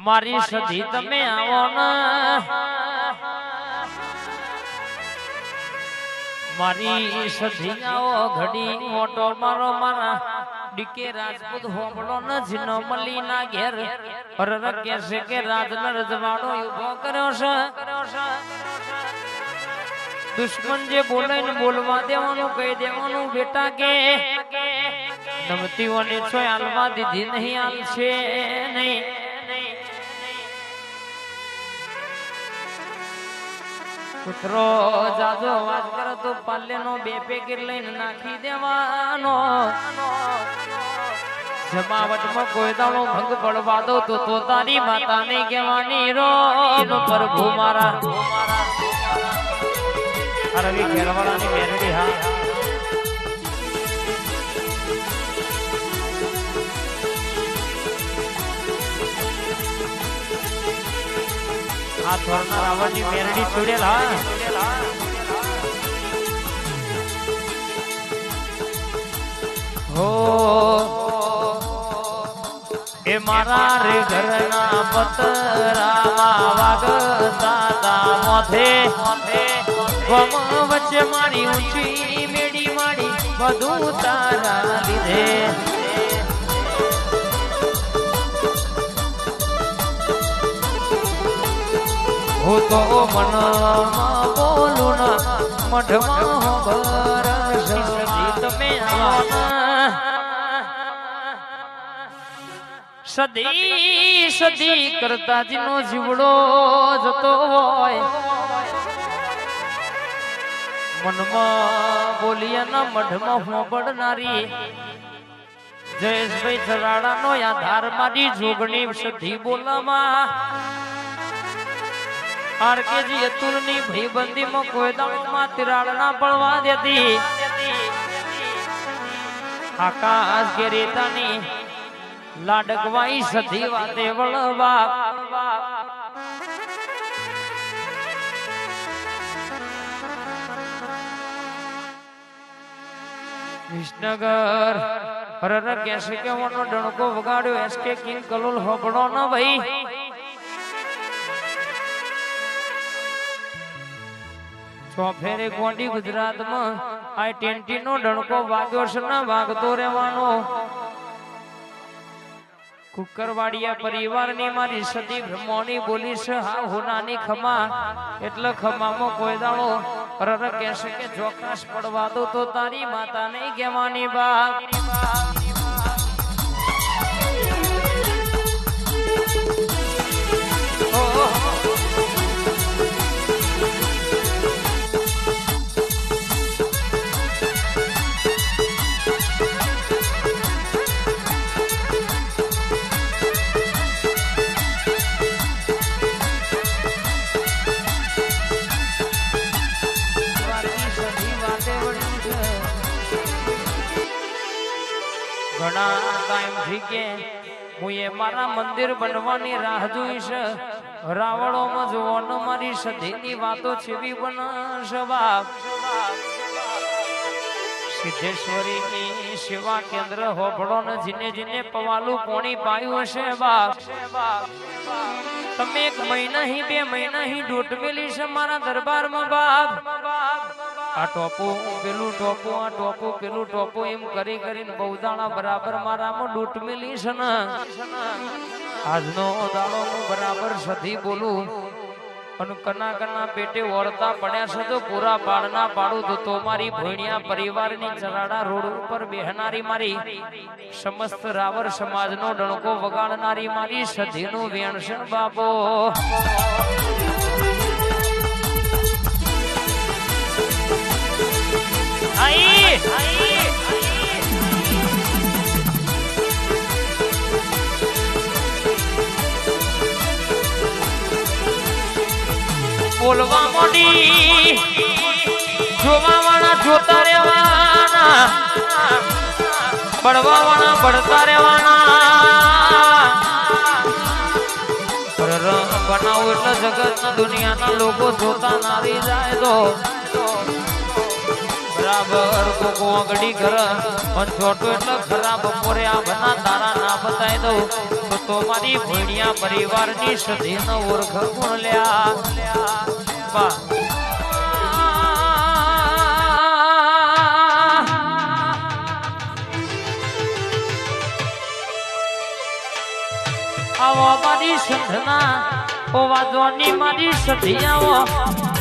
મારી સધી તમે આવો ને મારી સધી આવો ઘડી મોટો મારો મારા ડીકે રાજપૂત હોબળો ન જીનો મલી ના ઘેર હરર કે છે કે રાજન રજવાડો ઉભો કર્યો છે દુશ્મન જે બોલે ને બોલવા દેવાનું કહી દેવાનું બેટા કે નમતીઓને છોય આલવા દીધી નહીં આલશે નહીં કૂતરો જાજો વાત કરે તો પાલ્યનો બે પેકેટ લઈને નાખી દેવાનો જમાવટમાં કોઈ દાડો ભંગ પડવા દો તો તારી માતા ને કહેવાની રો પ્રભુ મારા રવિ ઘેરવાળાની મેરડી હા આ થોરના રાવણની મેરડી છોડેલ હા હો એ મારા રે ઘરના પતરામાં વાગતા તા મોથે ગમ વચ્ચે મારી ઊંચી મેડી માડી બધું તારા લીધે હું તો મનમાં બોલું ન મઢમાં બરસ તમે સદી સદી કરતાજીનો જીવડો જતો હોય મનમાં બોલિયાના મઢમાં હોબળનારી જયેશભાઈ થરાડાનો આધાર મારી જોગણી સધી બોલામાં આરકેજી અતુલની ભાઈબંધીમાં કોઈ દાડોમાં તિરાડ ના પડવા દેતી આકાશ ગેરેતાની લાડકવાઈ સધી વાતે વળવા વિસનગર હરર કેસે કે વનો ડણકો વગાડ્યો એસકે કિંગ કલોલ હોબળો ન ભાઈ ફેરે ગોંડી ગુજરાતમાં I-20 નો ડણકો વાગ્યો છે ને વાગતો રહેવાનો કુકરવાડિયા પરિવારની મારી સતી બ્રહ્મોની બોલી છે હા હોનાની ખમા એટલે ખમામાં કોઈ દાડો રર કહેશે કે ચોક્કસ પડવા દો તો તારી માતા નહીં કહેવાની બા ઘણા ટાઈમ થી કે હું એ મારા મંદિર બનવાની રાહ જોઈ છે રાવણોમાં જોવાનો મારી સધીની વાતો છેવી બનશે બાપ સિદ્ધેશ્વરીની સેવા કેન્દ્ર હોબળો ને જીને જીને પવાલું પોણી પાયું હશે બાપ તમે 1 મહિના હી 2 મહિના હી ડોટ મેલી છે મારા દરબારમાં બાપ આ ટોપો પેલું ટોપો આ ટોપો પેલું ટોપો એમ કરી કરીને બહુદાણા બરાબર મારામાં ડૂટ મેલી છે ને આજનો દાડો હું બરાબર સધી બોલું અને કના કના પેટે વળતા પડ્યા છે તો પૂરા પાડના પાડું તો મારી ભોણિયા પરિવારની ચરાડા રોડ ઉપર બેહનારી મારી સમસ્ત રાવર સમાજનો ડણકો વગાડનારી મારી સધીનું વેણસણ બાપો બોલવા મોડી જોવા વાળા જોતા રહેવાના બળવા વાળા બળતા રહેવાના બનાવું એટલે જગત ના દુનિયાના લોકો જોતા નારી જાય તો બરાબર કોકો આગળી કર પણ છોટો એટલે ખરાબ બપોરે આ બના તારા ના બતાઈ દઉં તો મારી ભોણિયા પરિવારની સધી ન ઓળખ કોણ લ્યા વાહ આવો મારી સંધના ઓ વાજવાની મારી સધિયાઓ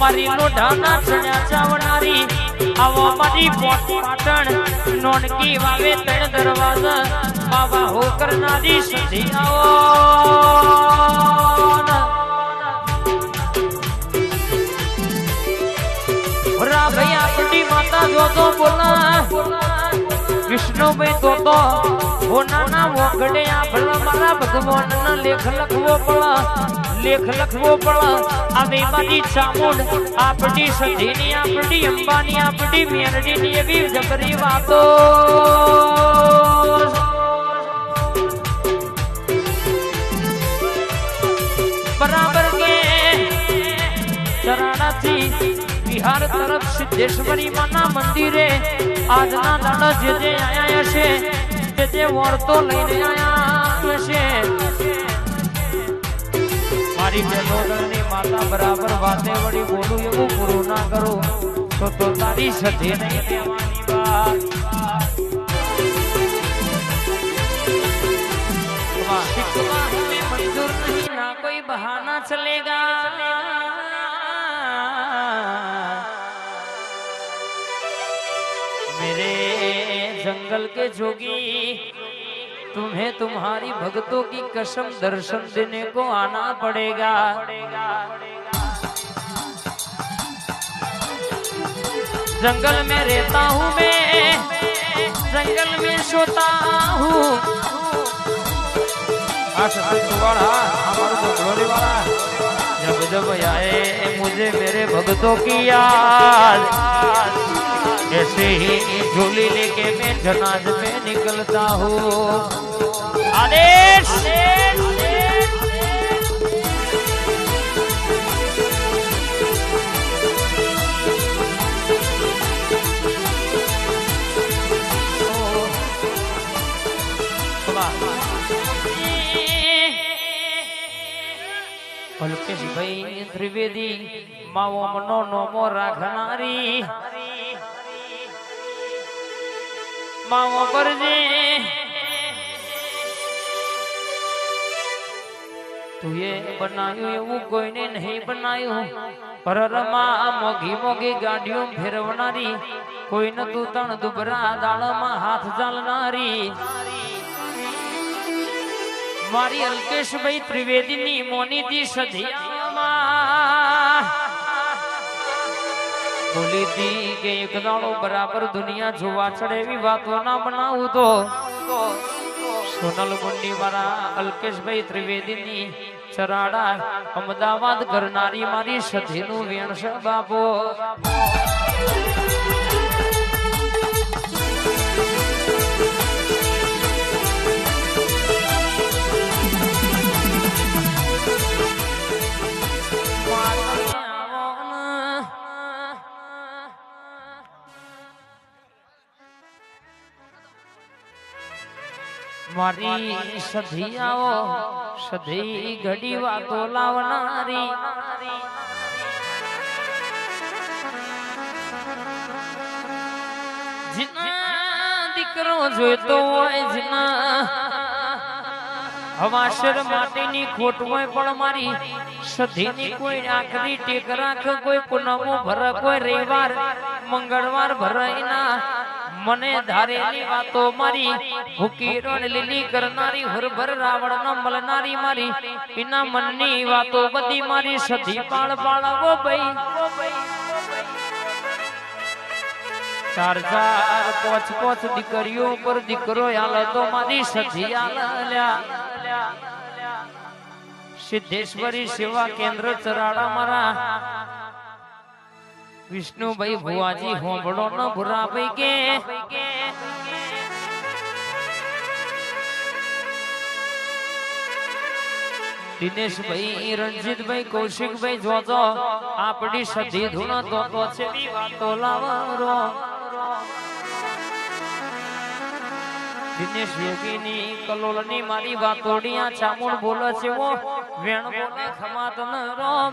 મારી લોઢાના ચણ્યા ચાવનારી આવો મારી પાટણ નોનકી વાવે ત્રણ દરવાજા બાબા હો કરનારી સધિયાઓ રા ભાઈ આપણી માતા જોતો બોલા વિષ્ણુભાઈ તો હોનાના વગડે આ ભલા મારા ભગવાનના લેખ લખવો પડ આવી મારી ચામુંડ આપણી સધીની આપણી અંબાની આપણી મેરડીની એવી જબરી વાતો બરાબર કે ચરાણાથી બિહાર તરફ સિદ્ધેશ્વરી માના મંદિરે આજના દાડા જે આયા છે તે વર્તો લઈને આયા છે મારી બેનોની માતા બરાબર વાતે વળી બોલું એવું પૂરું ના કરું તો તારી સધી નહીં દેવાની વાત हमें मंजूर नहीं ना कोई बहाना चलेगा मेरे जंगल के जोगी तुम्हें तुम्हारी भक्तों की कसम दर्शन देने को आना पड़ेगा जंगल में रहता हूँ मैं जंगल में सोता हूँ जब जब आए मुझे मेरे भक्तों की याद ऐसे ही झोली लेके मैं जनाज में निकलता हूँ आदेश अल्केश भाई त्रिवेदी मावो मनो नोमो राखनारी मावो परजे तू ये बनायो एवं कोई ने नहीं बनायो पर रमा मोगी मोगी गाड़ियों फेरवनारी कोई न तू तण दुबरा दाळमा हाथ चालनारी मारी अल्केश भाई त्रिवेदी नी मोनी दी सधिया बोली थी के एक दाड़ो बराबर दुनिया जुवा चढ़े भी बातों ना बनाऊ तो सोनल मुंडी वाला अल्केश भाई त्रिवेदी नी चराड़ा अहमदाबाद करनारी मारी सधी नु वेण से बापो मारी सधियाओ सधी घड़ी वातो लावनारी जिना दीकरो जोईतो होय जिना हवाशर माटेनी खोट होय पण मारी सधीनी कोई आखरी टेक राख कोई पूनमो भर कोई रविवार मंगळवार भराईना मने धारेली वातो मारी भूखी रण लीली करनारी हरभर रावण न मलनारी मारी बिना मननी वातो बदी मारी सधी पाळ पाळावो भई चार चार पोच पोच दीकरीओ पर दीकरो आल तो मारी सधी आल्या सिद्धेश्वरी सेवा केंद्र चराड़ा मारा विष्णु भाई भुआजी होंबड़ो न भुरा भाई के दिनेश भाई रंजित भाई कौशिक भाई जो आपड़ी सधी धुना तो छेवी वातो लावरो દિનેશ યોગીની કલોલની મારી વાતોડિયા ચામુંડ બોલે છે વો વેણ બોલે ખમાત ન રોમ